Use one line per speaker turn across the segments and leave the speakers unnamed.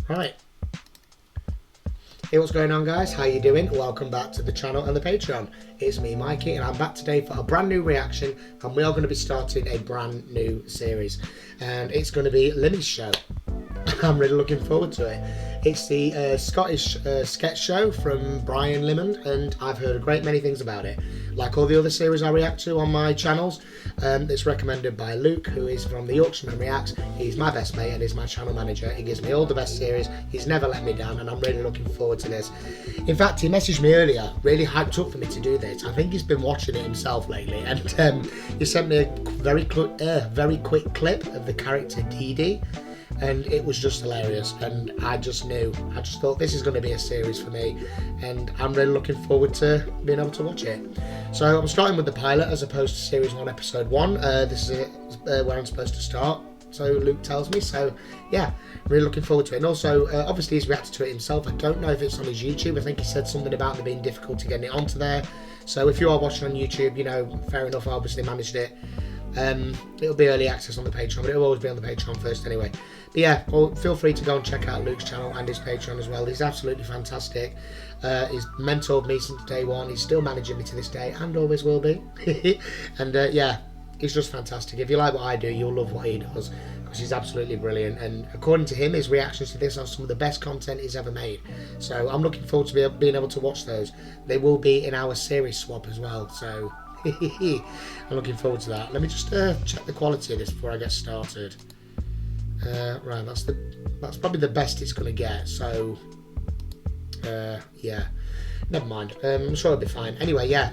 Right. Hey, what's going on, guys? How you doing? Welcome back to the channel and the Patreon. It's me, Mikey, and I'm back today for a brand new reaction, and we are going to be starting a brand new series, and it's going to be Limmy's show. I'm really looking forward to it. It's the Scottish sketch show from Brian Limmy, and I've heard a great many things about it. Like all the other series I react to on my channels, it's recommended by Luke, who is from the Yorkshireman Reacts. He's my best mate and is my channel manager. He gives me all the best series. He's never let me down, and I'm really looking forward to this. In fact, he messaged me earlier, really hyped up for me to do this. I think he's been watching it himself lately, and he sent me a very quick clip of the character Dee Dee. And it was just hilarious, and I just thought this is going to be a series for me, and I'm really looking forward to being able to watch it. So I'm starting with the pilot as opposed to series 1 episode 1. This is where I'm supposed to start, so Luke tells me. So yeah, really looking forward to it. And also obviously he's reacted to it himself. I don't know if it's on his YouTube. I think he said something about there being difficulty getting it onto there. So if you are watching on YouTube, you know, fair enough, I obviously managed it. It'll be early access on the Patreon, but it'll always be on the Patreon first anyway. But yeah, well, feel free to go and check out Luke's channel and his Patreon as well. He's absolutely fantastic. He's mentored me since day one. He's still managing me to this day and always will be. And yeah, he's just fantastic. If you like what I do, you'll love what he does, because he's absolutely brilliant. And according to him, his reactions to this are some of the best content he's ever made. So I'm looking forward to being able to watch those. They will be in our series swap as well, so I'm looking forward to that. Let me just check the quality of this before I get started. Right, that's probably the best it's going to get. So yeah, never mind. I'm sure it'll be fine. Anyway, yeah.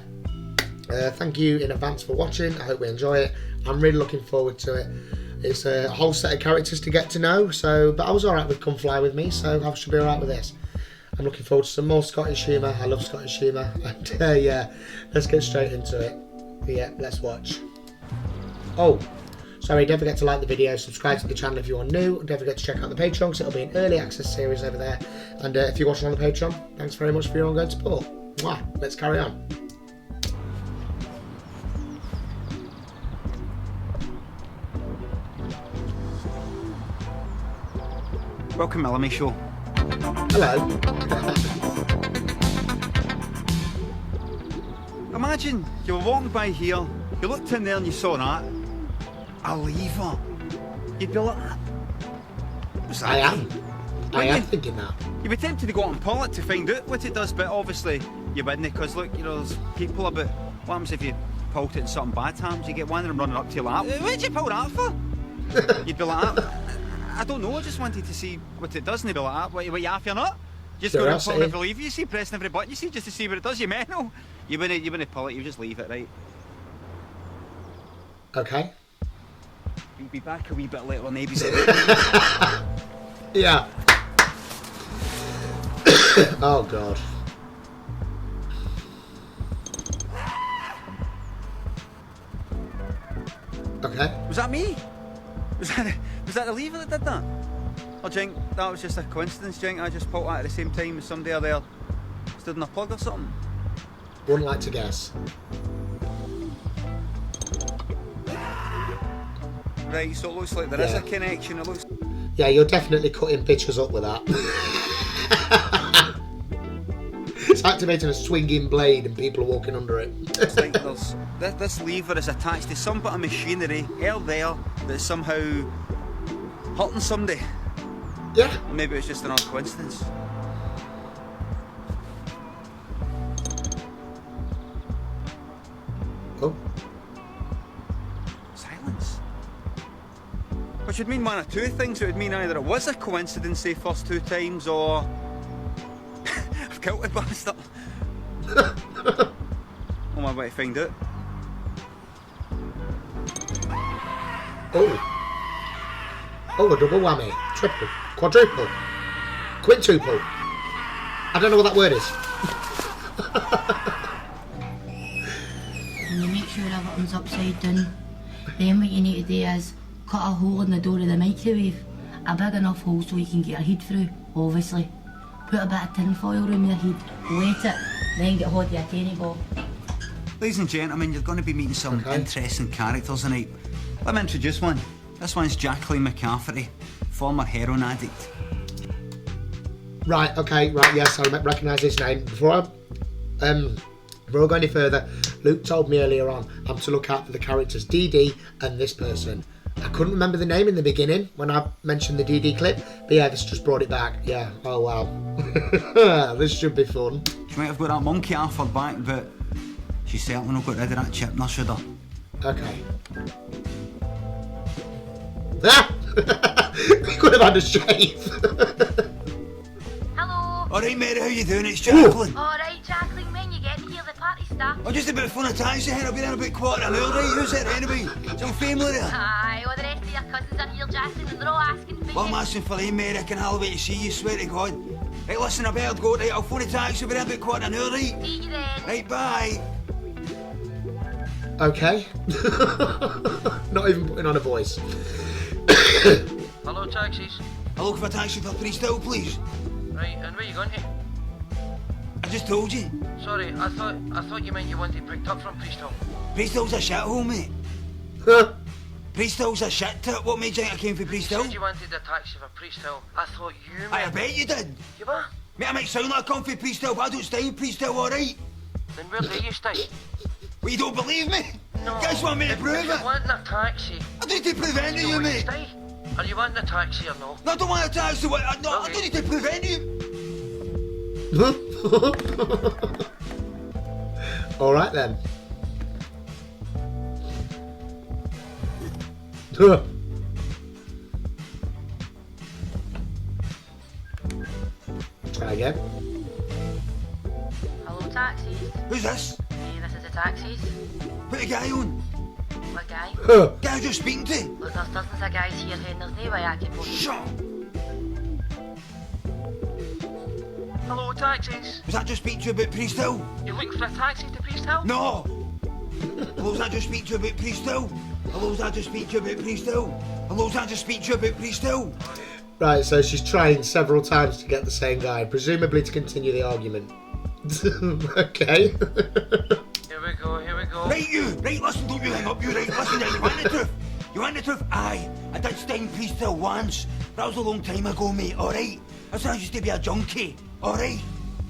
Thank you in advance for watching. I hope we enjoy it. I'm really looking forward to it. It's a whole set of characters to get to know. So, but I was alright with Come Fly With Me, so I should be alright with this. I'm looking forward to some more Scottish humour. I love Scottish humour. And yeah, let's get straight into it. Yeah, let's watch. Oh, sorry, don't forget to like the video, subscribe to the channel if you are new, and don't forget to check out the Patreon, because it'll be an early access series over there. And if you're watching on the Patreon, thanks very much for your ongoing support. Mwah. Let's carry on.
Welcome, Limmy Show.
Hello.
Imagine you were walking by here, you looked in there and you saw that. A lever. You'd be like, what's that?
I am thinking that.
You'd be tempted to go out and pull it to find out what it does, but obviously you wouldn't, because look, you know, there's people about, what happens if you pulled it and something bad happens? You get one of them running up to you like, what'd you pull that for? You'd be like, I don't know, I just wanted to see what it does, and they'd be like, what you after or not? Just go and pull every lever you see, pressing every button you see, just to see what it does. You mental. You wouldn't pull it, you just leave it, right?
Okay.
We'll be back a wee bit later on, maybe.
Yeah. Oh god. Okay.
Was that me? Was that the lever that did that? Oh, Jink, that was just a coincidence, Jink. I just pulled that at the same time as somebody out there stood in a plug or something.
Wouldn't like to guess.
Right, so it looks like there is a connection. It looks.
Yeah, you're definitely cutting pictures up with that. It's activating a swinging blade and people are walking under it.
It's like this lever is attached to some bit of machinery out there that's somehow hurting somebody.
Yeah.
Or maybe it's just another coincidence.
Oh.
Silence. Which would mean one of two things. It would mean either it was a coincidence the first two times, or I've killed the bastard. On my way to find out.
Oh. Oh, a double whammy. Triple. Quadruple. Quintuple. I don't know what that word is.
And you make sure everything's upside down. Then what you need to do is cut a hole in the door of the microwave. A big enough hole so you can get your head through, obviously. Put a bit of tin foil around your head, wet it, then get hold of your tennis ball.
Ladies and gentlemen, you're going to be meeting some interesting characters tonight. Let me introduce one. This one's Jacqueline McCafferty, former heroin addict.
Right, okay, right, yes, I recognise this name. Before I go any further, Luke told me earlier on I'm to look out for the characters DD and this person. I couldn't remember the name in the beginning when I mentioned the DD clip, but yeah, this just brought it back. Yeah, oh wow. This should be fun.
She might have got that monkey off her back, but she's certainly not got rid of that chip, nor should her.
Okay. Ah! We could have had a shave.
Hello.
Alright, Mary, how you doing? It's Jacqueline.
Alright, Jacqueline, when you get here, the party starts.
I'm just about to phone a taxi here. I'll be there in about quarter of an hour, right? Who's it anyway? Some family there?
Aye, all the rest of your cousins are here, Jacqueline, and they're all asking for
Well,
you.
I'm asking for you, Mary. I can hardly wait to see you, swear to God. Right, listen, I better go, right? I'll phone a taxi. I'll be there in about quarter of an hour, right?
See you then.
Right, bye.
Okay. Not even putting on a voice.
Hello, taxis.
I'll look for a taxi for Priesthill, please.
Right, and where you going to?
I just told you.
Sorry, I thought you meant you wanted picked up from Priesthill.
Priesthill's a shithole, mate.
Huh?
Priesthill's a shit tip. What made you think I came for
You
Priesthill?
said you wanted a taxi for Priesthill. I thought you
I
meant...
bet you did.
You were?
Mate, I might sound like I come for Priesthill, but I don't stay in Priesthill, alright?
Then where do you stay?
Well, you don't believe me?
No.
Guess what, mate,
If
prove
you're
it.
wanting a taxi,
I don't need to prove any
you
of you,
know where you
mate.
stay. Are you wanting a taxi or no?
No, I don't want a taxi. No, I
Okay.
don't need to prove any of you.
All right then. Huh. Try again.
Hello, taxis.
Who's this?
Hey, this is the taxis.
Put the guy on.
What guy?
Huh.
Guy you're speaking to.
Look, there's dozens of guys here, and there's no way I can post.
Shut up.
Hello, taxis.
Was that just speaking to you about Priesthill?
You looking for a taxi to Priesthill?
No. Hello, was that just speaking to you about Priesthill? Hello, was that just speaking to you about Priesthill? Hello, was that just speaking to you about Priesthill?
Right, so she's trying several times to get the same guy, presumably to continue the argument. Okay.
Here we go, here we go.
Right, you. Right, listen, don't you hang up, you. Right, listen, now, you want the truth? You want the truth? Aye, I did stay in Priesthill once. That was a long time ago, mate, alright? That's when I used to be a junkie, alright?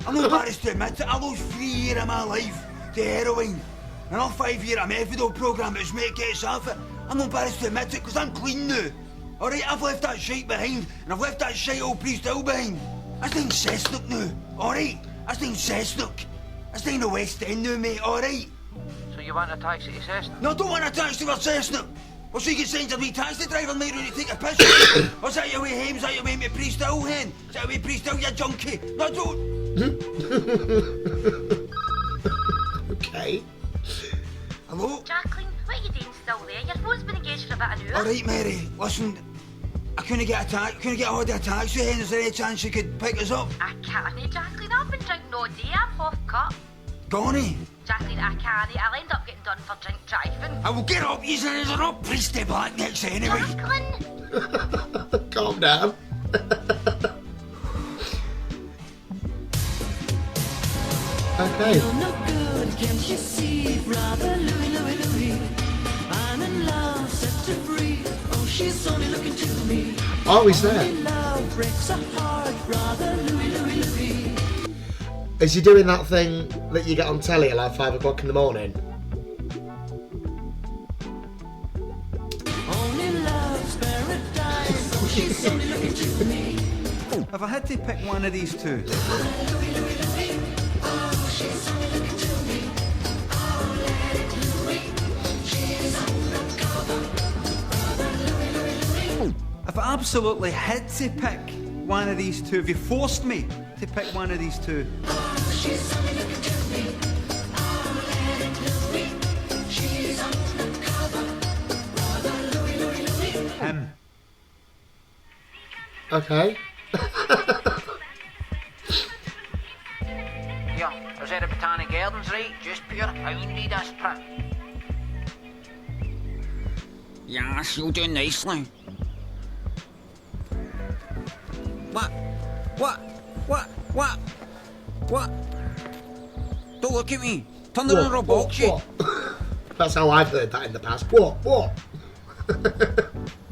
I'm not embarrassed to admit it. I lost 3 years of my life to heroin. Another 5 year a methadone program which mate gets off it. I'm not embarrassed to admit it because I'm clean now. Alright, I've left that shite behind and I've left that shite old Priesthill behind. That's in Cessnock now, alright? That's in Cessnock. That's in the West End now, mate, alright?
So you want a taxi to Cessnock?
No, I don't want a taxi for Cessnock. Well, so you can send a wee taxi driver mate when you take a piss. Or is that your way home? Is that your way to Priesthill, hen? Is that your way to Priesthill, you junkie? No, I don't.
Okay.
Hello?
Jacqueline, what are you doing still there? Your phone's been engaged for about an hour.
Alright, Mary, listen. I couldn't get a hold of a taxi, hen. Is there any chance you could pick us up?
I can't, Jacqueline. I've been drinking all day. I'm half cut.
Gone,
Jacqueline, I can't. I'll end up getting done for drink driving.
I will get up, you are not priesty black necks anyway.
Jacqueline!
Calm down. Okay.
You're no good, can't you see, brother Louie, Louie, Louie? I'm in love, set to free. Oh, she's only looking to me.
Oh, he's there.
Only love breaks a heart, brother Louie, Louie, Louie.
Is he doing that thing that you get on telly at like 5 o'clock in the morning?
Only love's paradise. Oh, she's only looking to me.
If I had to pick one of these two, if I absolutely had to pick one of these two, if you forced me to pick one of these two, him.
Okay.
Yeah, is that a Botanic Gardens, right? Just pure houndy, this prick.
Yes, you'll do nicely. What? What? What? What? What? Don't look at me. Turn around or box you.
What? That's how I've heard that in the past. What? What?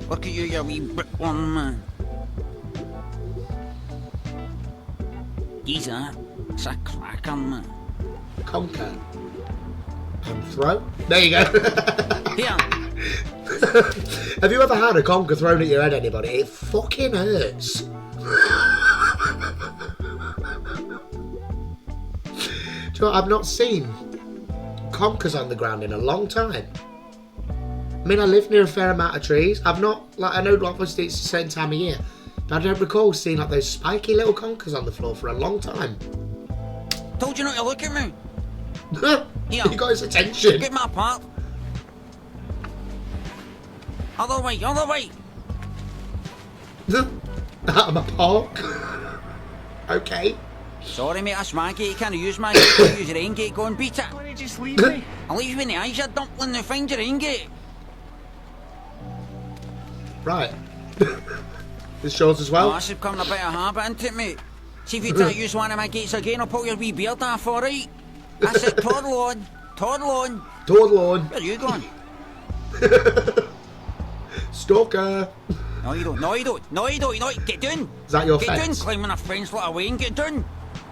Look at you, you wee brickworm, man. He's that. It's a cracker, man.
Conquer. And throw. There you go.
Here.
Have you ever had a conker thrown at your head, anybody? It fucking hurts. Do you know what? I've not seen conkers on the ground in a long time. I mean, I live near a fair amount of trees. I've not, like, I know obviously it's the same time of year, but I don't recall seeing like those spiky little conkers on the floor for a long time.
Told you not to look at me.
You got his attention.
Get my part. Other way, other way.
Out of my park. Okay.
Sorry, mate, that's my gate. You can't use my gate. You use your own gate. Go and beat it.
Why don't you just leave me?
I'll leave you in the eyes, you dumpling. Now find your own gate.
Right. This shows as well.
Oh, this is becoming a bit of a habit, isn't it, mate? See if you try to use one of my gates again, I'll pull your wee beard off, alright? That's it, toddle on. Toddle on.
Toddle on.
Where are you going?
Stalker.
No, you don't. No, you don't. No, you don't. You know, get down.
Is that your
Get down,
fence?
climbing a fence like a Wayne. Get down.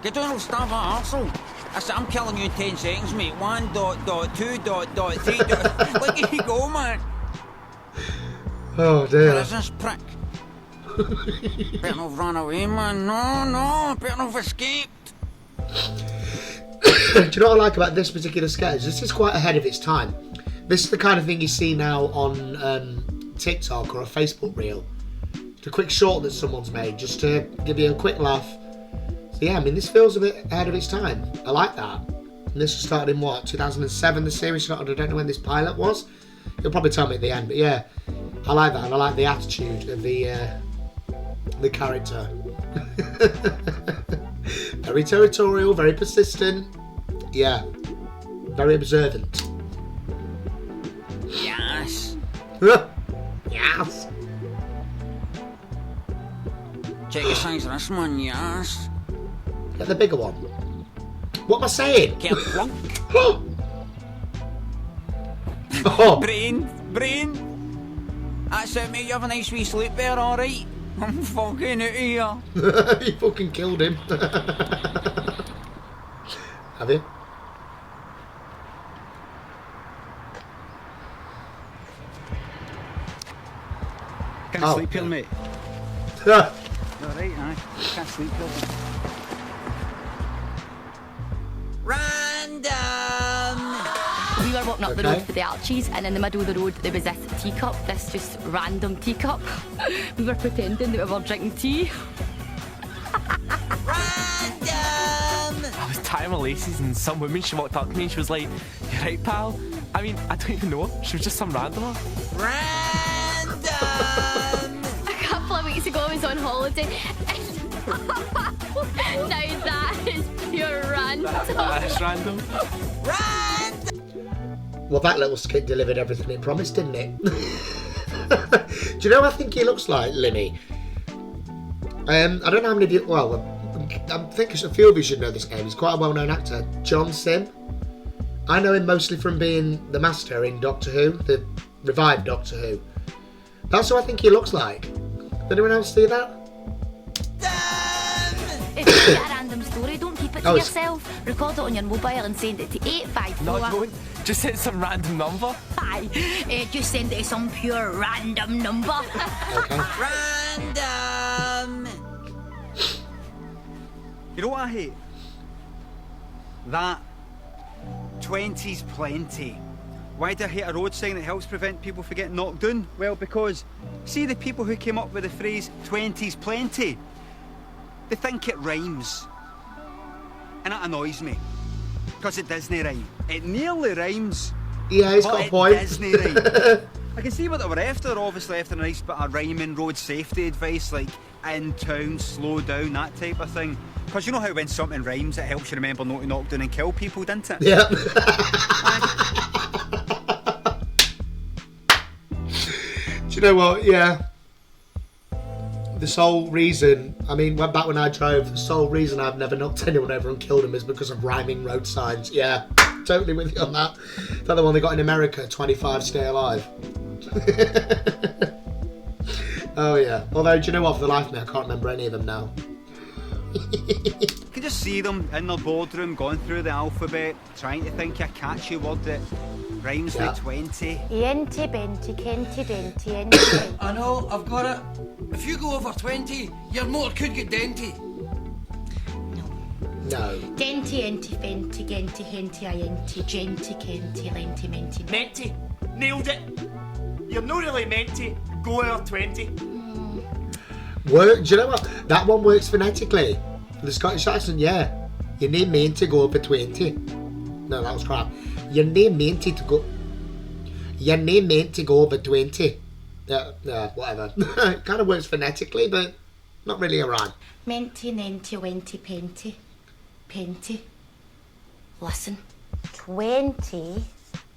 Get down, I'll starve that arsehole. That's it, I'm killing you in 10 seconds, mate. 1.2.3. Look at you go, man.
Oh
Where
dear.
is this prick? Better not have run away, man. No. Better not have escaped.
Do you know what I like about this particular sketch? This is quite ahead of its time. This is the kind of thing you see now on TikTok or a Facebook reel. It's a quick short that someone's made just to give you a quick laugh. So yeah, I mean, this feels a bit ahead of its time. I like that. And this was started in what, 2007 the series started? I don't know when this pilot was. You'll probably tell me at the end, but yeah, I like that, and I like the attitude of the character. Very territorial, very persistent. Yeah, very observant.
Yes.
Yes.
Check the size of this one, yes.
Get the bigger one. What am I saying?
Get plunk.
Oh,
Brain. That's it, mate. You have a nice wee sleep there, alright? I'm fucking out of here.
you fucking killed him. Have you?
Can't
Oh.
sleep here, mate.
Ah,
Alright, aye. Can't sleep here.
Random.
We were walking up the
Okay.
road for the Archies, and in the middle of the road there was this teacup, this just random teacup. We were pretending that we were drinking tea.
Random.
I was tying my laces and some woman, she walked up to me and she was like, "You right, pal?" I mean, I don't even know her. She was just some randomer.
Random.
A couple of weeks ago I was on holiday. Now that is pure random.
That's random.
well, that little skit delivered everything it promised, didn't it? Do you know what I think he looks like, Limmy? I don't know how many of you... Well, I think a few of you should know this name. He's quite a well-known actor. John Sim. I know him mostly from being the Master in Doctor Who, the revived Doctor Who. That's what I think he looks like. Did anyone else see that?
If you get a random story, don't keep it to
Oh, it's-
yourself. Record it on your mobile and send it to 854.
No, don't. Just hit some random number.
Aye, just send it to some pure random number.
Okay.
Random.
You know what I hate? That 20's plenty. Why do I hate a road sign that helps prevent people from getting knocked down? Well, because, see the people who came up with the phrase 20's plenty? They think it rhymes. And that annoys me. Because it doesn't rhyme. It nearly rhymes.
Yeah, he's
but
got a
it
point.
doesn't rhyme. I can see what they were after, obviously, after a nice bit of rhyming road safety advice, like in town, slow down, that type of thing. Because you know how when something rhymes, it helps you remember not to knock down and kill people, doesn't it?
Yeah. Do you know what? Yeah. The sole reason, I mean, back when I drove, the sole reason I've never knocked anyone over and killed them is because of rhyming road signs. Yeah, totally with you on that. Is that the one they got in America, 25 Stay Alive? Oh yeah. Although, do you know what? For the life of me, I can't remember any of them now.
You can just see them in their boardroom going through the alphabet, trying to think of a catchy word that rhymes with 20.
Yenti, benti, kenti, denti, enti.
I know, I've got it. If you go over 20, your motor could get denty.
No.
Denti, enti, fenti, genti, henti, ienti, genti, kenti, lenti, menti.
Menti. Nailed it. You're not really meant to go over 20.
Work. Do you know what? That one works phonetically. The Scottish accent, yeah. Your name meant to go over 20. No, that was crap. Your name meant to go. Your name meant to go over 20. Yeah, whatever. It kind of works phonetically, but not really a rhyme.
Menti, nenti, wenti, penti. Penti. Listen. 20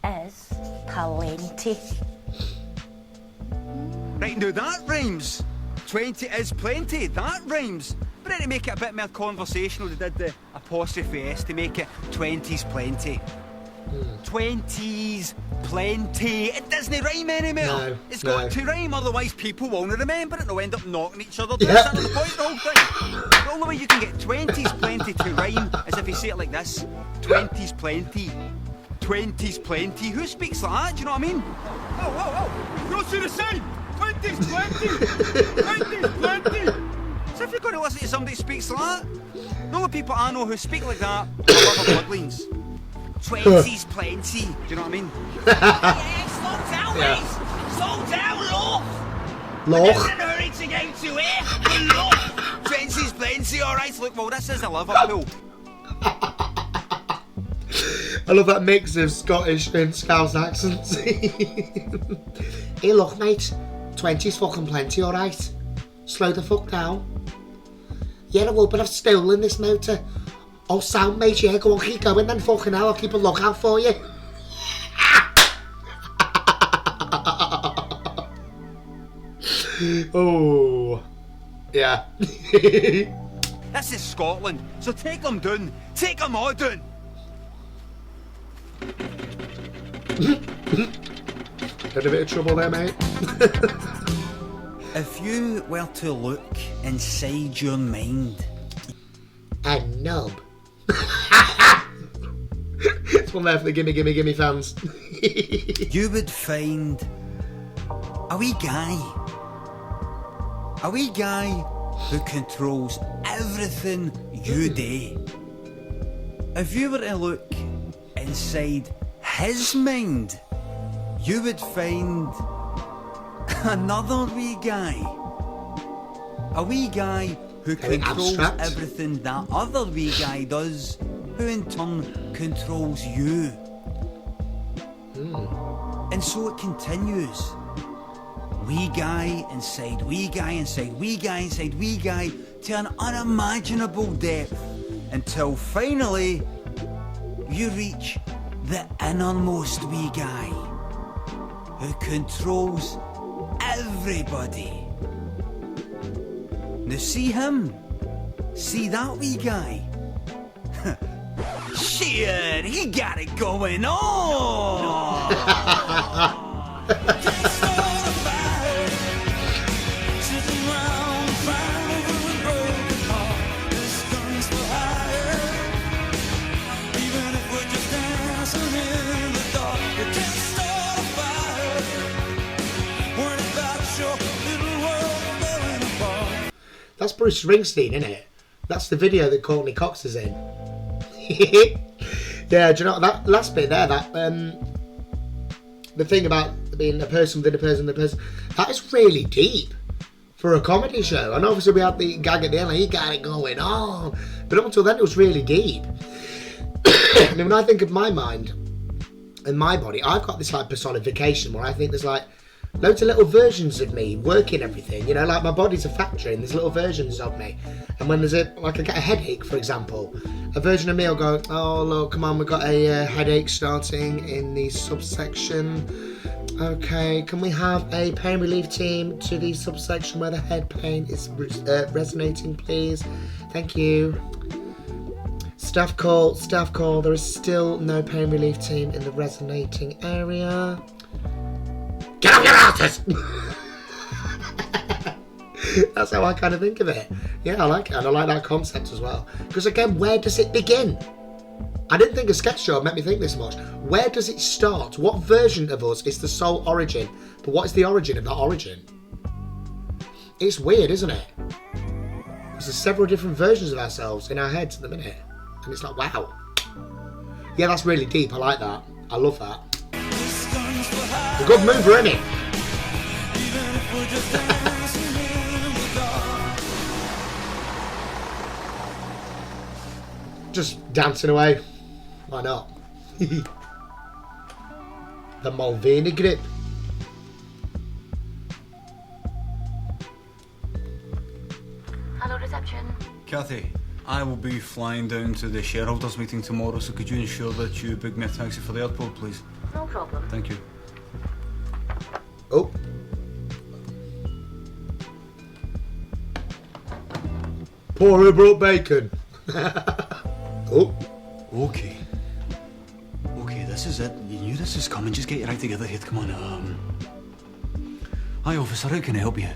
is plenty.
Right, now that rhymes. 20 is plenty, that rhymes. But then to make it a bit more conversational, they did the apostrophe S to make it 20's plenty. 20's plenty. It doesn't rhyme anymore.
No,
It's
no.
got to rhyme, otherwise people won't remember it and they'll end up knocking each other down.
Yeah.
That's the point of the whole thing. The only way you can get 20's plenty to rhyme is if you say it like this. 20's plenty. 20's plenty. Who speaks like that? Do you know what I mean? Whoa. Don't see the sign. 20's plenty. 20's plenty. So if you're going to listen to somebody who speaks like that, the only people I know who speak like that are other bloodlines. 20's plenty. Do you know what I mean?
Yeah, slow down,
Yeah.
mate. Slow down, Loch.
Loch.
In a hurry to get to here. Loch.
20's plenty, alright. Look, well, this is a Liverpool.
I love that mix of Scottish and Scouse accents. Hey, look, mate. 20's fucking plenty, alright? Slow the fuck down. Yeah, I will, but I've stolen this motor. Oh, sound, mate, yeah, go on, keep going then, fucking hell, I'll keep a lookout for you. Oh, yeah.
This is Scotland, so take them down. Take them all down.
Had a bit of trouble there, mate.
If you were to look inside your mind,
A nub. It's one there for the gimme fans.
you would find a wee guy. A wee guy who controls everything you do. If you were to look inside his mind, you would find another wee guy. A wee guy who
Very
controls
abstract.
everything that other wee guy does, who in turn controls you. And so it continues. Wee guy inside wee guy inside wee guy inside wee guy to an unimaginable depth until finally you reach the innermost wee guy who controls everybody. Now see him? See that wee guy? Shit, he got it going on!
That's Bruce Springsteen, isn't it? That's the video that Courtney Cox is in. Yeah, do you know that last bit there? That the thing about being a person within a person within a person. That is really deep for a comedy show. And obviously we had the gag at the end, like, he got it going on. But up until then, it was really deep. I mean, when I think of my mind and my body, I've got this like personification where I think there's like loads of little versions of me working everything, you know, like my body's a factory and there's little versions of me. And when there's I get a headache, for example, a version of me will go, oh look, come on, we've got a headache starting in the subsection. Okay, can we have a pain relief team to the subsection where the head pain is resonating, please? Thank you. Staff call, there is still no pain relief team in the resonating area. Get off your asses! That's how I kind of think of it. Yeah, I like it, and I like that concept as well. Because again, where does it begin? I didn't think a sketch show would make me think this much. Where does it start? What version of us is the sole origin? But what is the origin of that origin? It's weird, isn't it? There's several different versions of ourselves in our heads at the minute. And it's like, wow. Yeah, that's really deep. I like that. I love that. A good mover, isn't it? Just dancing away. Why not? The Mulvaney grip.
Hello, reception.
Kathy, I will be flying down to the shareholders meeting tomorrow, so could you ensure that you book me a taxi for the airport, please?
No problem.
Thank you.
Oh. Poor who brought bacon. Oh.
Okay. Okay, this is it. You knew this was coming. Just get your act together here. Come on. Hi, officer. How can I help you?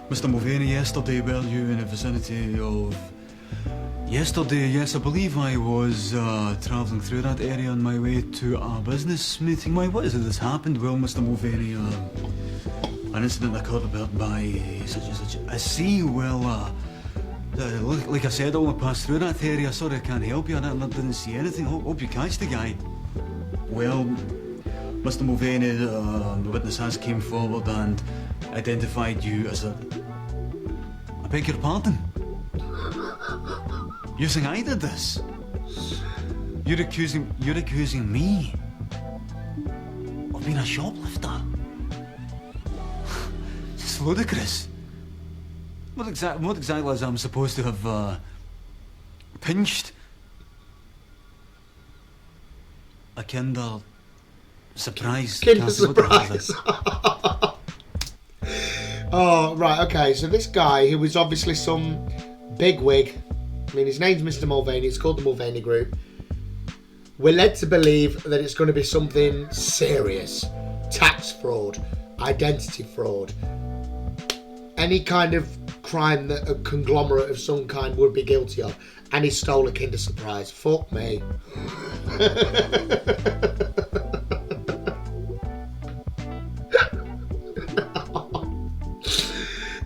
Mr. Mulvaney, yesterday, were you in the vicinity of... Yesterday, yes, I believe I was travelling through that area on my way to a business meeting. Why, what is it that's happened? Well, Mr. Mulvaney, an incident occurred about by such and such. I see, well, like I said, I only passed through that area. Sorry, I can't help you. I didn't see anything. Hope you catch the guy. Well, Mr. Mulvaney, the witness has came forward and identified you as a... I beg your pardon? You think I did this? You're accusing me of being a shoplifter? It's ludicrous. What exactly is I'm supposed to have pinched a Kinder Surprise?
Kinder Surprise. Oh, right, okay. So this guy, who was obviously some bigwig, I mean, his name's Mr. Mulvaney, it's called the Mulvaney Group. We're led to believe that it's going to be something serious. Tax fraud, identity fraud, any kind of crime that a conglomerate of some kind would be guilty of. And he stole a Kinder Surprise. Fuck me.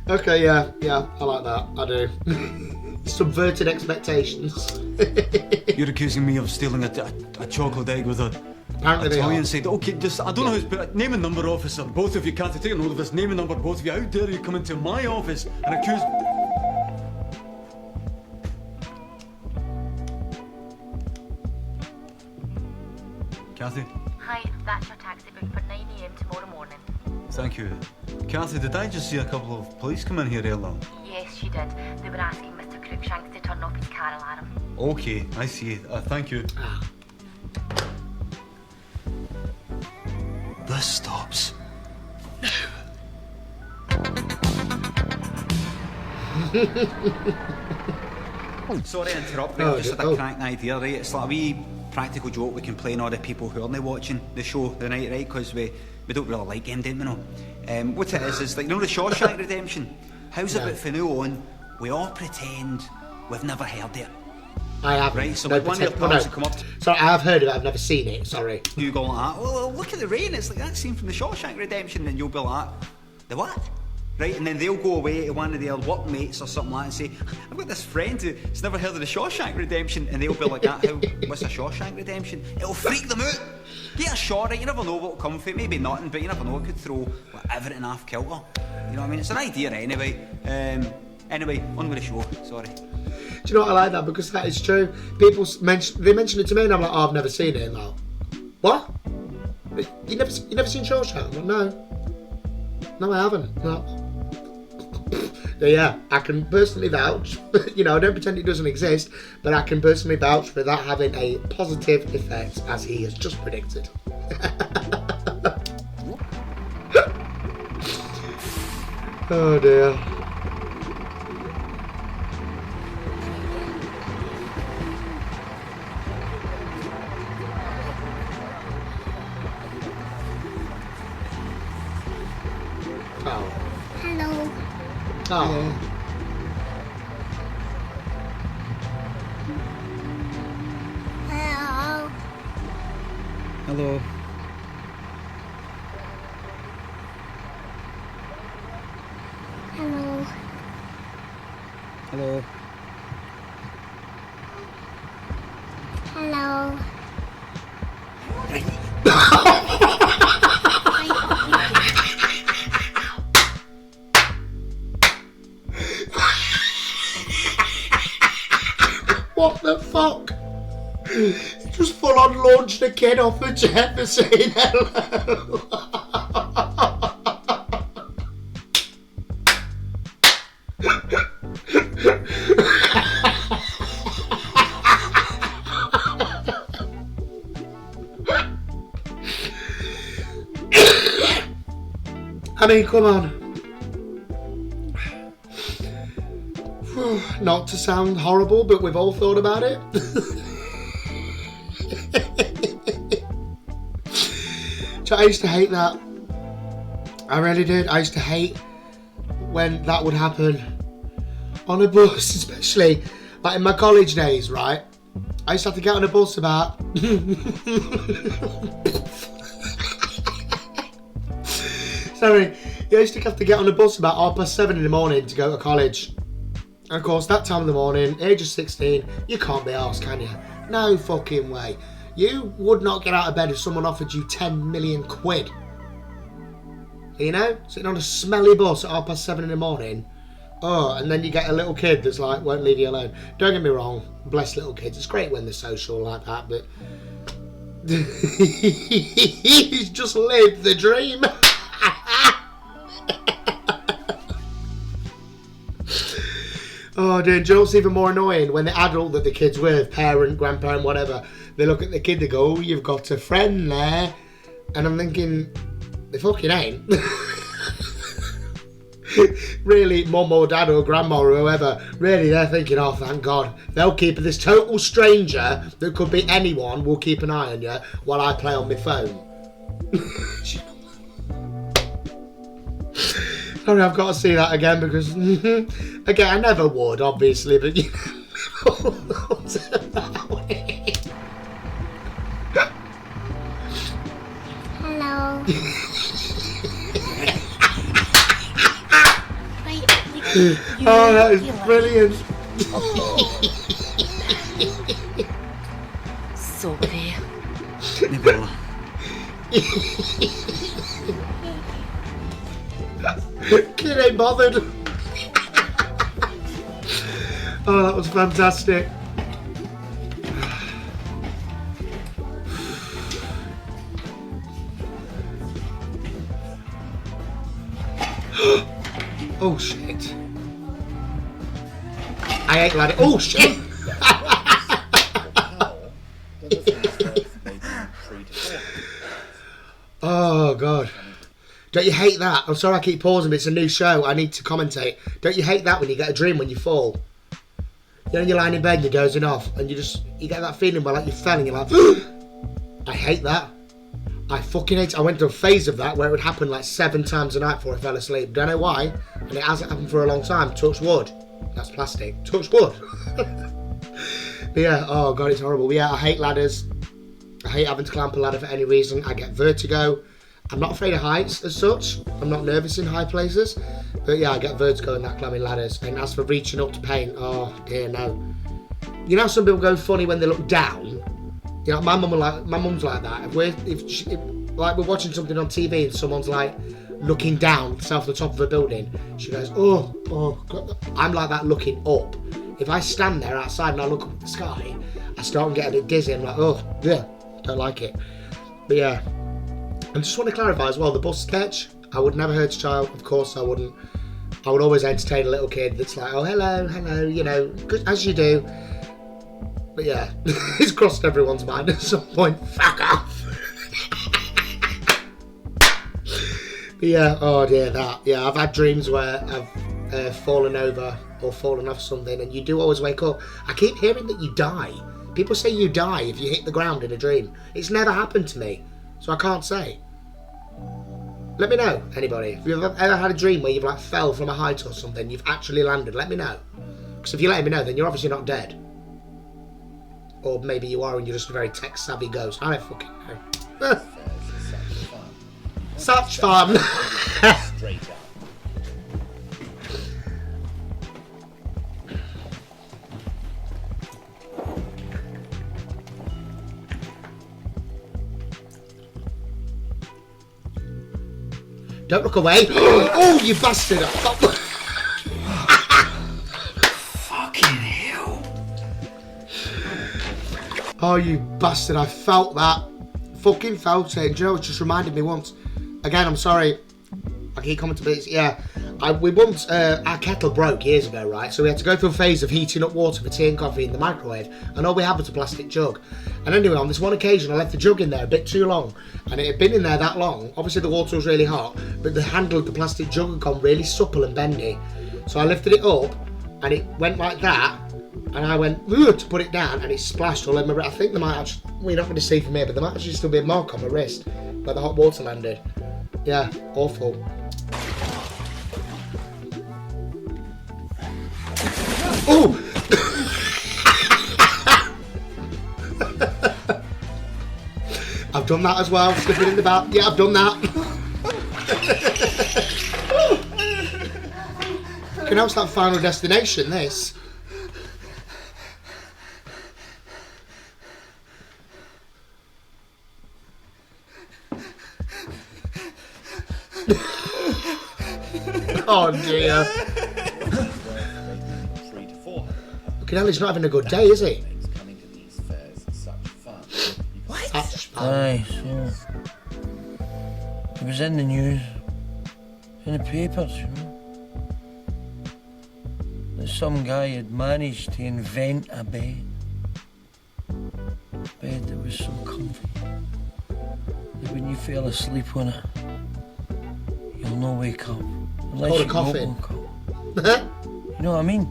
Okay, yeah, I like that. I do. Subverted expectations.
You're accusing me of stealing a chocolate egg with a
Apparently they
Italian
are.
side. Okay, just I don't know who's but name and number, officer. Both of you can't take a note of this. Name and number, both of you. How dare you come into my office and accuse? Kathy,
Hi, that's your taxi booked for 9 a.m. tomorrow morning.
thank you. Kathy, did I just see a couple of police come in here earlier?
Yes, she did. They were asking Mr. Crookshanks to turn off his car alarm.
Okay, I see. Thank you. This stops now.
Sorry to interrupt, but I just had a cracking idea, right? It's like a wee practical joke we can play on all the people who aren't watching the show tonight, right? Because we don't really like him, don't we know? What it is like, you know the Shawshank Redemption? How's it about from now on, we all pretend we've never heard it?
I haven't.
Right, so when one of your pals will come up to
Sorry, I have heard of it, I've never seen it, sorry.
you, go like that, well, look at the rain, it's like that scene from the Shawshank Redemption, and you'll be like, the what? Right, and then they'll go away to one of their workmates or something like that and say, I've got this friend who's never heard of the Shawshank Redemption, and they'll be like that, what's a Shawshank Redemption? It'll freak them out. Get a shot, right, you never know what'll come from it, maybe nothing, but you never know, it could throw everything off kilter. You know what I mean? It's an idea anyway. Anyway, on with the show, sorry.
Do you know what, I like that because that is true. People they mention it to me and I'm like, oh, I've never seen it. And like, what? You never seen Shawshank? I'm like, no, I haven't. No. But yeah, I can personally vouch. You know, I don't pretend it doesn't exist, but I can personally vouch for that having a positive effect, as he has just predicted. Oh dear.
Hello,
Oh.
Hello.
Hello.
Hello.
Hello.
What the fuck? Just full on launched a kid off the jet for saying hello. I mean, come on. Not to sound horrible, but we've all thought about it. So I used to hate that. I really did. I used to hate when that would happen on a bus, especially like in my college days, right? I used to have to get on a bus about sorry, I used to have to get on a bus about 7:30 in the morning to go to college. And of course, that time of the morning, age of 16, you can't be arsed, can you? No fucking way. You would not get out of bed if someone offered you 10 million quid. You know? Sitting on a smelly bus at 7:30 in the morning. Oh, and then you get a little kid that's like, won't leave you alone. Don't get me wrong, bless little kids. It's great when they're social like that, but he's just lived the dream. Oh, dear. Do you know what's even more annoying? When the adult that the kid's with, parent, grandparent, whatever, they look at the kid, they go, oh, you've got a friend there. And I'm thinking, they fucking ain't. Really, mum or dad or grandma or whoever, really, they're thinking, oh, thank God. They'll keep this total stranger that could be anyone will keep an eye on you while I play on my phone. Sorry, I've got to see that again because, again, I never would, obviously, but you know, that way.
Hello.
Oh, that is brilliant.
Sorry.
Nicola.
Kid ain't bothered. Oh, that was fantastic. Oh shit. I ain't glad it. Oh shit. Oh god. Don't you hate that? I'm sorry I keep pausing, but it's a new show. I need to commentate. Don't you hate that when you get a dream when you fall? You know, you're lying in bed and you're dozing off and you get that feeling where like you fell and you're like, I hate that. I fucking hate it. I went through a phase of that where it would happen like 7 times a night before I fell asleep. Don't know why. And it hasn't happened for a long time. Touch wood. That's plastic. Touch wood. But yeah, oh god, it's horrible. But yeah, I hate ladders. I hate having to climb up a ladder for any reason. I get vertigo. I'm not afraid of heights as such. I'm not nervous in high places. But yeah, I get vertigo in that climbing ladders. And as for reaching up to paint, oh dear no. You know, some people go funny when they look down. You know, my mum's like that. If we're watching something on TV and someone's like looking down, off the top of a building, she goes, oh God. I'm like that looking up. If I stand there outside and I look up at the sky, I start getting a bit dizzy. I'm like, oh, yeah, don't like it. But yeah, I just want to clarify as well, the bus sketch, I would never hurt a child. Of course I wouldn't. I would always entertain a little kid that's like, oh, hello, you know, as you do. But yeah, it's crossed everyone's mind at some point. Fuck off. But yeah, oh dear, that. Yeah, I've had dreams where I've fallen over or fallen off something, and you do always wake up. I keep hearing that you die. People say you die if you hit the ground in a dream. It's never happened to me, so I can't say. Let me know, anybody. If you've ever had a dream where you've like fell from a height or something, you've actually landed, let me know. Because if you let me know, then you're obviously not dead. Or maybe you are and you're just a very tech-savvy ghost. I don't fucking know. Such fun!
Straight up.
Don't look away. Oh, you bastard!
Fucking hell.
Oh, you bastard! I felt that. Fucking felt it. Do you know, it just reminded me once. Again, I'm sorry. I keep commenting, but it's, yeah. We once, our kettle broke years ago, right? So we had to go through a phase of heating up water for tea and coffee in the microwave, and all we had was a plastic jug. And anyway, on this one occasion, I left the jug in there a bit too long, and it had been in there that long. Obviously, the water was really hot, but the handle of the plastic jug had gone really supple and bendy. So I lifted it up, and it went like that, and I went to put it down, and it splashed all over my wrist. I think there might actually, well, you're not going to see from here, but there might actually still be a mark on my wrist where the hot water landed. Yeah, awful. Oh! I've done that as well, slipping in the back. Yeah, I've done that. Can else that Final Destination, this? Oh dear.
3 to 4.
Fucking hell, he's not having a good day, is he?
Makes coming to these fairs such fun.
Such fun.
Aye, so it was in the news, in the papers, you know, that some guy had managed to invent a bed that was so comfy that when you fell asleep on it, you'll not wake up unless
Called a
you
coffin.
woke up. You know what I mean?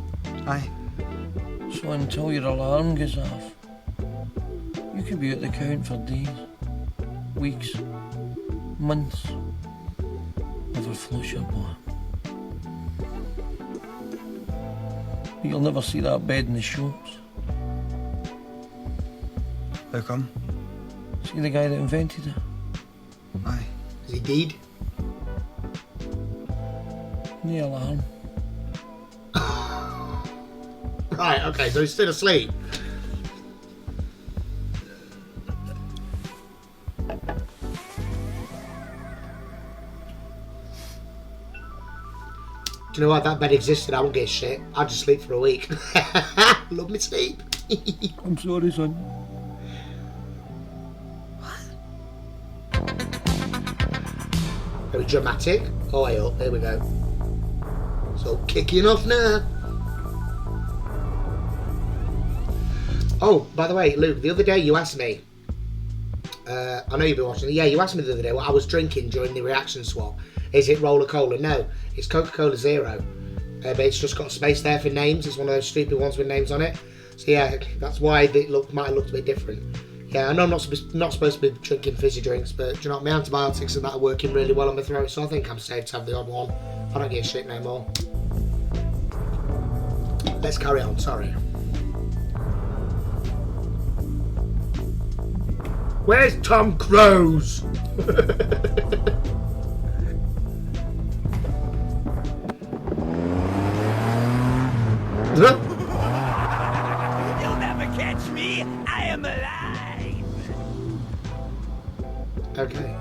Aye.
So until your alarm goes off, you could be at the count for days, weeks, months, never flush your boy. But you'll never see that bed in the shops.
How come?
See the guy that invented it?
Aye.
Is he dead?
The alarm.
Right, okay, so he's still asleep. Do you know what? That bed existed, I wouldn't get shit. I'd just sleep for a week. Love me sleep.
I'm sorry, son.
Very dramatic. Oh, way up. There we go. So kicking off now. Oh, by the way, Luke, the other day you asked me. I know you've been watching. Yeah, you asked me the other day what I was drinking during the reaction swap. Is it Roller Cola? No, it's Coca-Cola Zero. But it's just got space there for names. It's one of those stupid ones with names on it. So yeah, that's why it might have looked a bit different. Yeah, I know I'm not supposed to be drinking fizzy drinks, but do you know what? My antibiotics and that are working really well on my throat, so I think I'm safe to have the odd one. I don't give a shit no more. Let's carry on, sorry. Where's Tom Cruise?
You'll never catch me. I am alive.
Okay.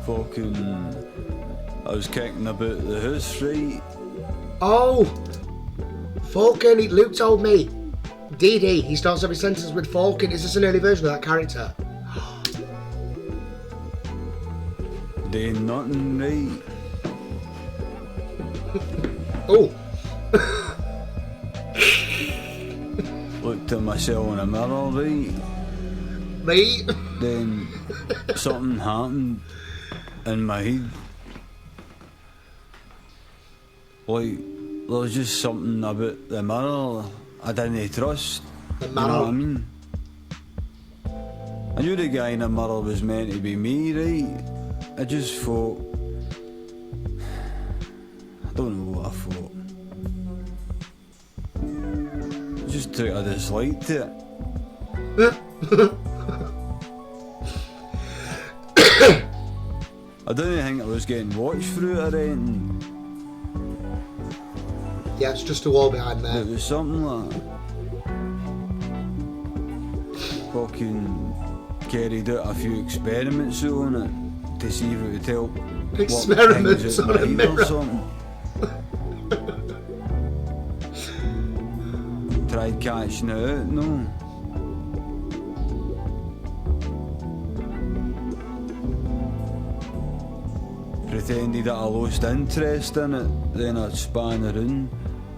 Fucking... I was kicking about the house, right?
Oh! Falcon, Luke told me. DD, he starts every sentence with Falcon. Is this an early version of that character?
Doing nothing, right?
Oh!
Looked at myself in a mirror, right?
Right?
Then something happened in my head. Like, there was just something about the mirror I didn't trust.
The
You know what I
mirror.
mean? I knew the guy in the mirror was meant to be me, right? I just thought... I don't know what I thought. I just took a dislike to it. I didn't think I was getting watched through it or anything.
Yeah, it's just a wall behind there.
It was something like fucking carried out a few experiments on it to see if it would help.
Experiments on a mirror.
Or something. Tried catching it out, no. Pretended that I lost interest in it, then I'd span around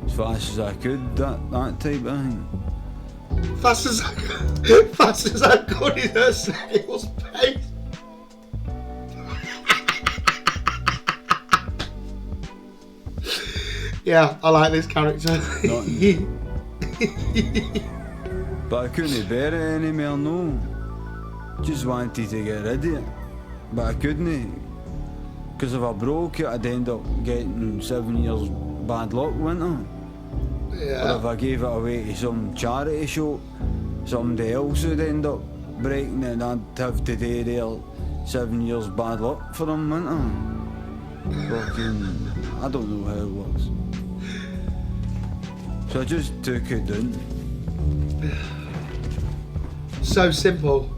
as fast as I could, that type of thing.
Fast as I could in her snail's pace. Yeah, I like this character.
But I couldn't bear it anymore, no. Just wanted to get rid of it, but I couldn't. Because if I broke it, I'd end up getting 7 years bad luck, wouldn't I?
Yeah.
Or if I gave it away to some charity show, somebody else would end up breaking it and I'd have to do their 7 years bad luck for them, wouldn't I? Fucking, I don't know how it works. So I just took it down.
So simple.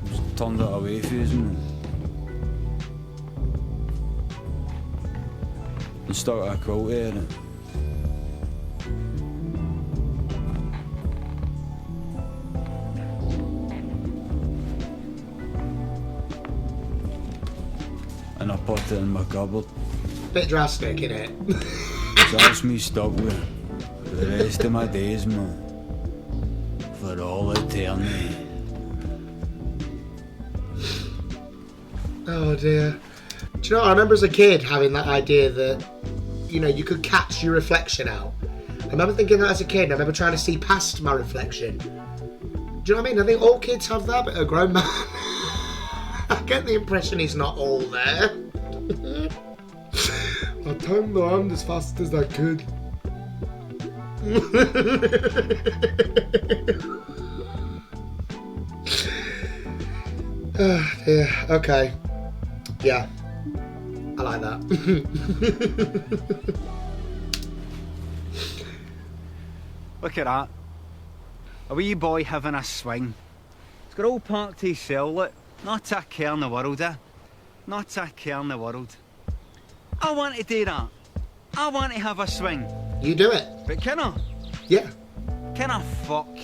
Just turned it away from me. And stuck a quote in it. And I put it in my cupboard.
Bit drastic, innit?
So that's me stuck with for the rest of my days, man. For all eternity.
Oh dear. Do you know, I remember as a kid having that idea that, you know, you could catch your reflection out. I remember thinking that as a kid, and I remember trying to see past my reflection. Do you know what I mean? I think all kids have that, but a grown man, I get the impression he's not all there. I turned the hand as fast as I could. Oh dear, okay. Yeah. I like that.
Look at that. A wee boy having a swing. He's got all parked to himself, look. Not a care in the world, Not a care in the world. I want to do that. I want to have a swing.
You do it.
But can I?
Yeah.
Can I fuck?
I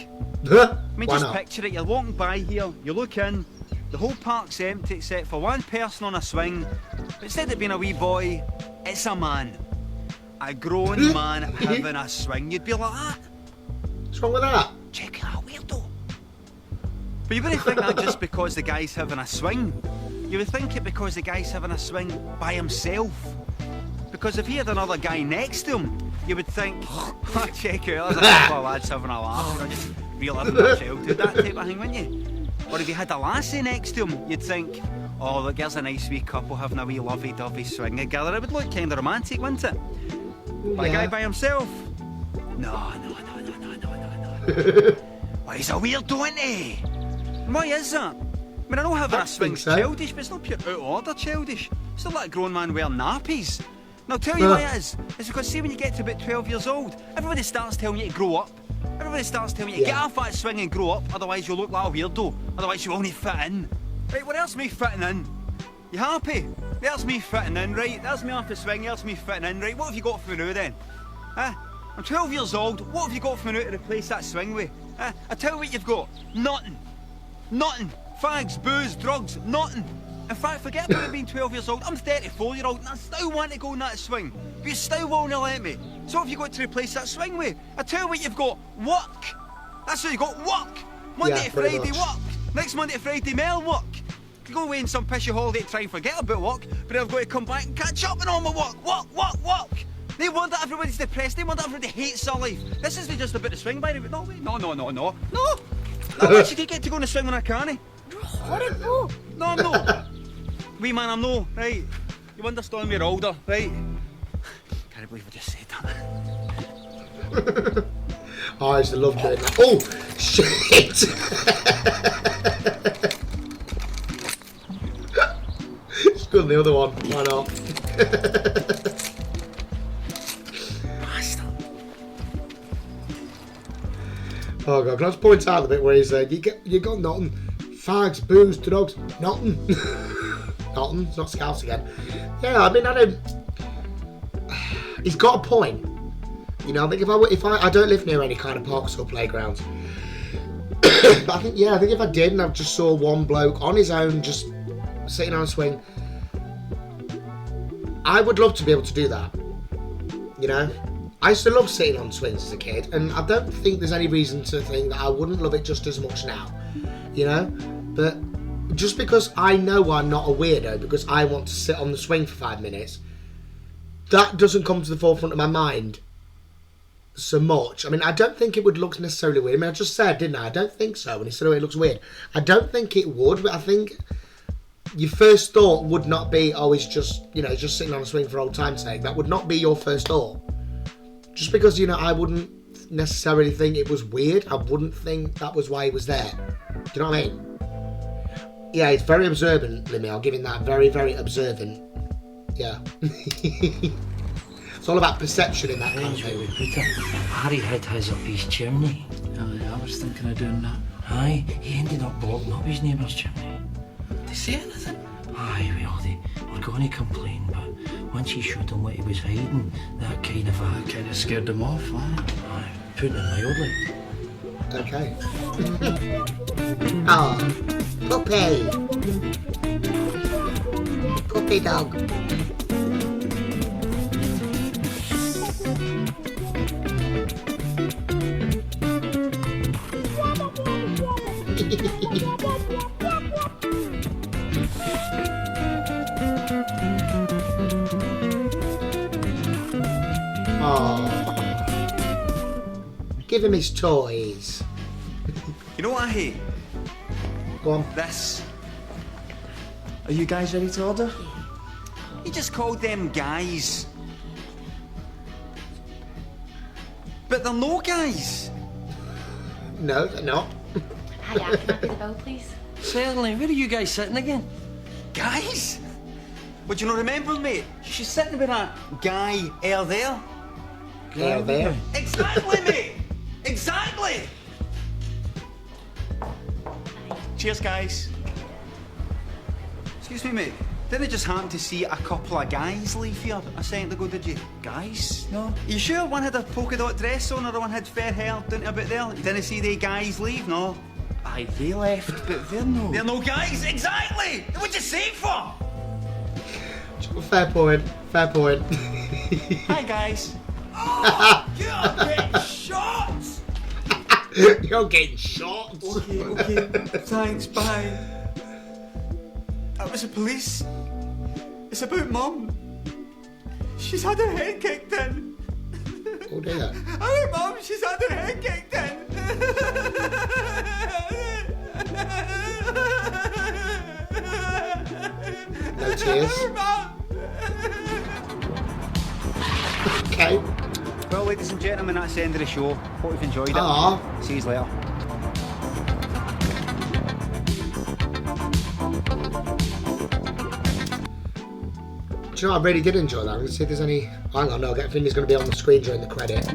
mean,
Why
just
not?
picture it. You're walking by here, you look in, the whole park's empty except for one person on a swing. But instead of being a wee boy, it's a man. A grown man having a swing. You'd be like, ah.
What's wrong with that?
Check it out, weirdo. But you wouldn't think that just because the guy's having a swing. You would think it because the guy's having a swing by himself. Because if he had another guy next to him, you would think, oh, check it out, there's a couple of lads having a laugh, you know, just reliving their childhood, that type of thing, wouldn't you? Or if you had a lassie next to him, you'd think, oh, look, there's a nice wee couple having a wee lovey-dovey swing together. It would look kind of romantic, wouldn't it? But a guy by himself? No. Why, he's a weirdo, isn't he? Why is that? I mean, I know having a swing's childish, but it's not pure out of order childish. It's not like a grown man wearing nappies. And I'll tell you why it is. It's because, see, when you get to about 12 years old, everybody starts telling you to grow up. Everybody starts telling you to get off that swing and grow up, otherwise you'll look like a weirdo. Otherwise you won't fit in. Right, well, there's me fitting in. You happy? There's me fitting in, right? There's me off the swing, there's me fitting in, right? What have you got for me now then? I'm 12 years old, what have you got for me now to replace that swing with? I tell you what you've got. Nothing. Fags, booze, drugs, nothing. In fact, forget about it being 12 years old. I'm 34-year-old and I still want to go on that swing. But you still won't let me. So what have you got to replace that swing with? I tell you what you've got. Work. That's what you've got. Work. Monday to Friday, work. Next Monday to Friday, mail work. You go away on some pissy holiday to try and forget about work, but I've got to come back and catch up on all my work. Work. They wonder everybody's depressed. They wonder everybody hates their life. This isn't just about the swing, by the way. No. Once you get to go on the swing on a carny.
Horrible.
No, I'm not. Wee man, I'm no, right? You understand me, you're older, right? Can't believe I just said that.
Oh, I used to love doing that. Oh, shit! Just go on the other one. Why not? Oh god, can I just point out the bit where he said, you got nothing. Fags, booze, drugs, nothing. Nothing, it's not Scouts again. Yeah, I mean, I don't... He's got a point. You know, I think if I don't live near any kind of parks or playgrounds. But I think if I did and I just saw one bloke on his own just sitting on a swing, I would love to be able to do that. You know? I used to love sitting on swings as a kid, and I don't think there's any reason to think that I wouldn't love it just as much now. You know? But just because I know I'm not a weirdo because I want to sit on the swing for 5 minutes, that doesn't come to the forefront of my mind so much. I mean, I don't think it would look necessarily weird. I mean, I just said, didn't I? I don't think so. When he said, oh, it looks weird. I don't think it would, but I think your first thought would not be, oh, he's just, you know, just sitting on a swing for old time's sake. That would not be your first thought. Just because, you know, I wouldn't necessarily think it was weird. I wouldn't think that was why he was there. Do you know what I mean? Yeah, he's very observant, Limmy. I'll give him that. Very, very observant. Yeah. It's all about perception in that kind of thing.
Harry hid his up his chimney.
I was thinking of doing that.
Aye, he ended up blocking up his neighbour's chimney.
Did they say anything?
Aye, well, they were going to complain, but once he showed them what he was hiding, that kind of
scared them off, aye.
Aye, putting it mildly.
Okay. Oh, puppy. Puppy dog. Oh. Give him his toys.
You know what I hate?
Go on.
This.
Are you guys ready to order?
You just called them guys. But they're no guys.
No, they're not.
Hiya, can I pay the bill, please?
Certainly. Where are you guys sitting again?
Guys? Would you not remember, mate? She's sitting with that guy there.
Guy there?
Exactly, mate. Exactly.
Cheers, guys.
Excuse me, mate. Didn't just happen to see a couple of guys leave here a second ago, did you?
Guys? No.
You sure one had a polka dot dress on or one had fair hair down to about there? You didn't see the guys leave, no?
Aye, they left, but they're no.
They're no guys, exactly! What'd you say it for?
Fair point. Fair point.
Hi, guys.
Oh, you're getting shot!
You're getting shot.
Okay. Thanks, bye.
That was the police. It's about Mum. She's had her head kicked in.
Oh dear.
Oh, Mum, she's had her head kicked in.
No tears.
Mum.
Okay.
Well, ladies and gentlemen, that's the end of the show. Hope you've enjoyed it.
Aww.
See you later.
Do you know, I really did enjoy that. Let's see if there's any... Hang on, no, I think it's going to be on the screen during the credit.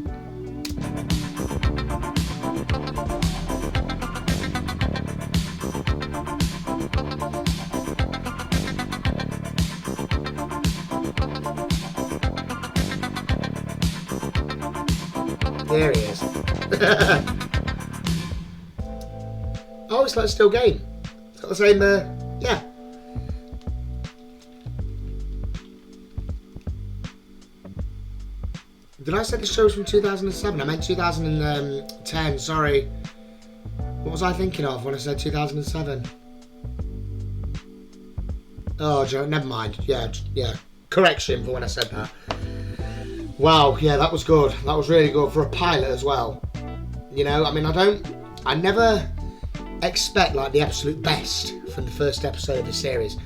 There he is. Oh, it's like Still Game. It's got the same, yeah. Did I say the show was from 2007? I meant 2010, sorry. What was I thinking of when I said 2007? Oh, Joe, never mind. Yeah. Correction for when I said that. Wow, yeah, that was good. That was really good for a pilot as well. You know, I mean, I never expect like the absolute best from the first episode of the series.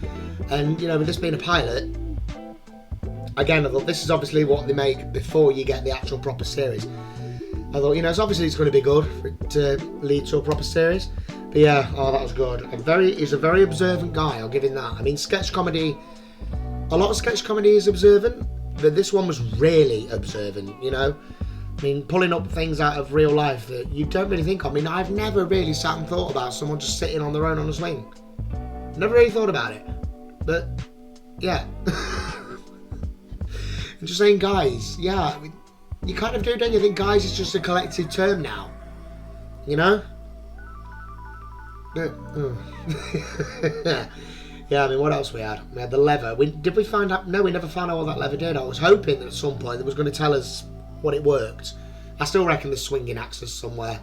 And, you know, with this being a pilot, again, I thought this is obviously what they make before you get the actual proper series. I thought, you know, it's going to be good for it to lead to a proper series. But yeah, oh, that was good. He's a very observant guy, I'll give him that. I mean, sketch comedy, a lot of sketch comedy is observant, but this one was really observant, you know. I mean, pulling up things out of real life that you don't really think of. I mean, I've never really sat and thought about someone just sitting on their own on a swing. Never really thought about it. But, yeah. I'm just saying, guys, yeah, I mean, you kind of do, don't you? Think guys is just a collective term now, you know? Yeah, I mean, what else we had? We had the lever. Did we find out? No, we never found out what that lever did. I was hoping that at some point it was going to tell us what it worked. I still reckon there's swinging axes somewhere,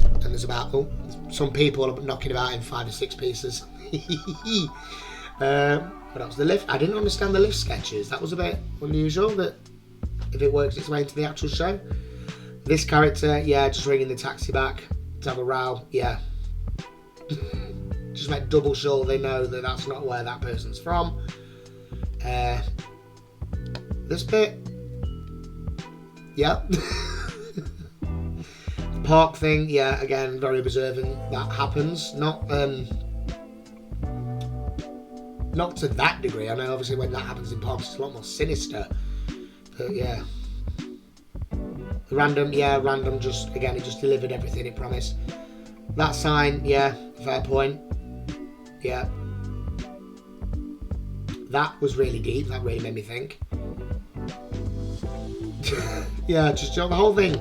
and there's about some people are knocking about in 5 or 6 pieces. What else? The lift. I didn't understand the lift sketches. That was a bit unusual. That if it works its way into the actual show. This character, yeah, just ringing the taxi back to have a row. Yeah. Just make double sure they know that that's not where that person's from. This bit, yeah. The park thing, yeah, again, very observant. That happens, not to that degree. I know obviously when that happens in parks it's a lot more sinister, but yeah. Random, just, again, it just delivered everything it promised. That sign, yeah, fair point. Yeah. That was really deep. That really made me think. Yeah, just the whole thing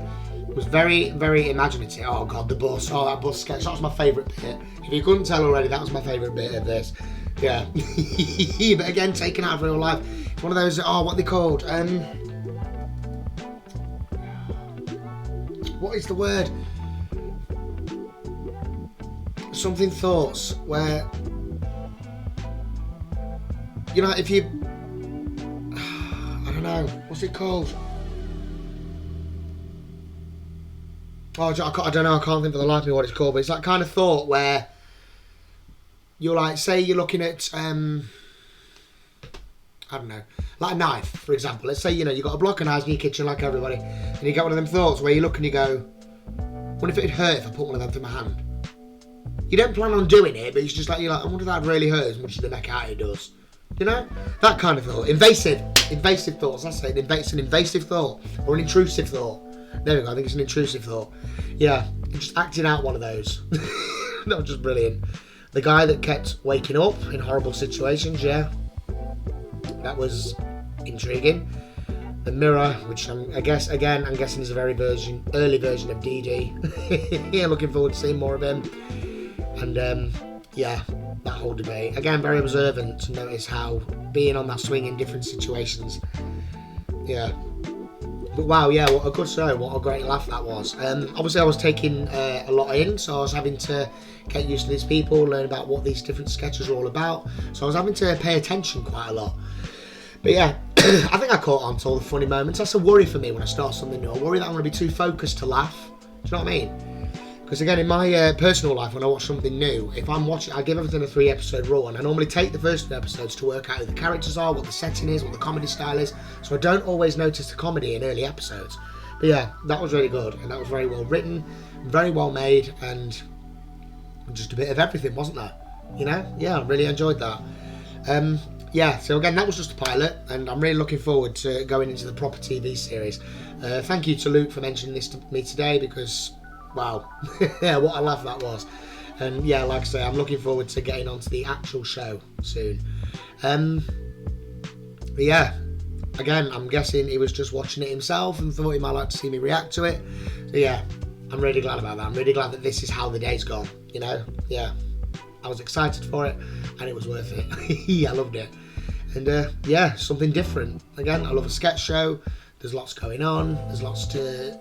was very, very imaginative. Oh, God, the bus. Oh, that bus sketch. That was my favourite bit. If you couldn't tell already, that was my favourite bit of this. Yeah. But again, taken out of real life. It's one of those, what are they called? What is the word? Something thoughts where, you know, if you, I don't know, what's it called? Oh, I don't know, I can't think for the life of me what it's called, but it's that kind of thought where you're like, say you're looking at, I don't know, like a knife, for example. Let's say, you know, you've got a block of knives in your kitchen like everybody, and you get one of them thoughts where you look and you go, what if it'd hurt if I put one of them through my hand? You don't plan on doing it, but it's just like, you're like, I wonder if that really hurts as much as the neck out it does. You know? That kind of thought. Invasive thoughts. That's it. It's an invasive thought. Or an intrusive thought. There we go. I think it's an intrusive thought. Yeah. Just acting out one of those. That was just brilliant. The guy that kept waking up in horrible situations, yeah. That was intriguing. The mirror, which I'm guessing is a very early version of DD. Yeah, looking forward to seeing more of him. And yeah, that whole debate. Again, very observant to notice how being on that swing in different situations. Yeah. But wow, yeah, what a good show. What a great laugh that was. Obviously, I was taking a lot in, so I was having to get used to these people, learn about what these different sketches are all about. So I was having to pay attention quite a lot. But yeah, I think I caught on to all the funny moments. That's a worry for me when I start something new. I worry that I'm going to be too focused to laugh. Do you know what I mean? Because again, in my personal life, when I watch something new, if I'm watching, I give everything a 3-episode run, and I normally take the first 2 episodes to work out who the characters are, what the setting is, what the comedy style is, so I don't always notice the comedy in early episodes. But yeah, that was really good, and that was very well written, very well made, and just a bit of everything, wasn't there? You know? Yeah, I really enjoyed that. Yeah, so again, that was just a pilot, and I'm really looking forward to going into the proper TV series. Thank you to Luke for mentioning this to me today, because wow, yeah, what a laugh that was. And yeah, like I say, I'm looking forward to getting onto the actual show soon. But yeah, again, I'm guessing he was just watching it himself and thought he might like to see me react to it. So yeah, I'm really glad about that. I'm really glad that this is how the day's gone, you know? Yeah, I was excited for it, and it was worth it. I loved it. And yeah, something different. Again, I love a sketch show. There's lots going on. There's lots to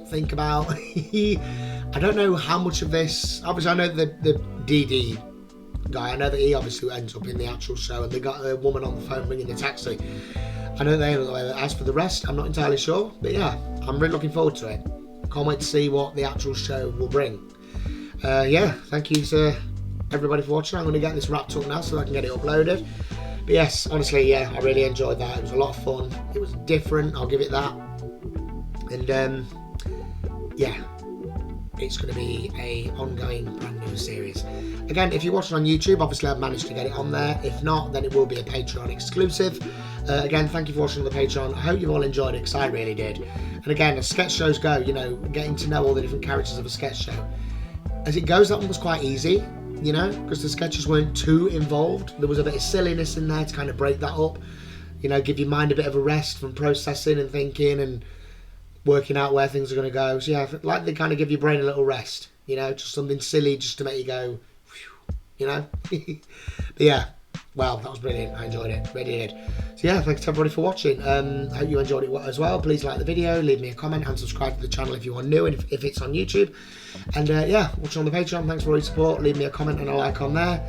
think about. I don't know how much of this. Obviously, I know the DD guy. I know that he obviously ends up in the actual show, and they got a woman on the phone ringing the taxi. I know they. As for the rest, I'm not entirely sure. But yeah, I'm really looking forward to it. Can't wait to see what the actual show will bring. yeah, thank you to everybody for watching. I'm going to get this wrapped up now so I can get it uploaded. But yes, honestly, yeah, I really enjoyed that. It was a lot of fun. It was different, I'll give it that. And yeah, it's going to be a ongoing brand new series. Again, if you're watching on YouTube, obviously I've managed to get it on there. If not, then it will be a Patreon exclusive. Again, thank you for watching on the Patreon. I hope you've all enjoyed it, because I really did. And again, as sketch shows go, you know, getting to know all the different characters of a sketch show, as it goes, that one was quite easy, you know, because the sketches weren't too involved. There was a bit of silliness in there to kind of break that up, you know, give your mind a bit of a rest from processing and thinking and working out where things are going to go. So yeah, like they kind of give your brain a little rest, you know, just something silly just to make you go, phew, you know. But yeah, wow, that was brilliant. I enjoyed it, really did. So yeah, thanks to everybody for watching. I hope you enjoyed it as well. Please like the video, leave me a comment and subscribe to the channel if you are new and if it's on YouTube. And yeah, watch on the Patreon. Thanks for all your support. Leave me a comment and a like on there.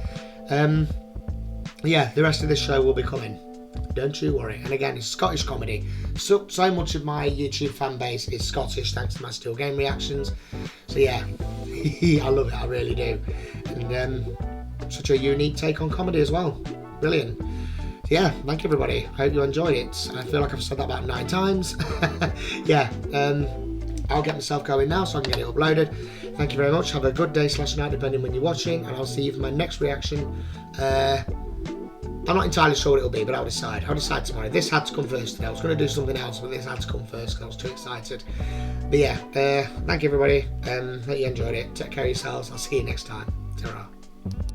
Yeah, the rest of this show will be coming. Don't you worry. And again, it's Scottish comedy. So much of my YouTube fan base is Scottish, thanks to my Still Game reactions. So yeah, I love it. I really do. And such a unique take on comedy as well. Brilliant. So yeah, thank you everybody. I hope you enjoyed it. I feel like I've said that about 9 times. Yeah, I'll get myself going now so I can get it uploaded. Thank you very much. Have a good day / night depending when you're watching, and I'll see you for my next reaction. I'm not entirely sure what it'll be, but I'll decide. I'll decide tomorrow. This had to come first today. I was going to do something else, but this had to come first because I was too excited. But yeah, thank you everybody. Hope you enjoyed it. Take care of yourselves. I'll see you next time. Ta-ra.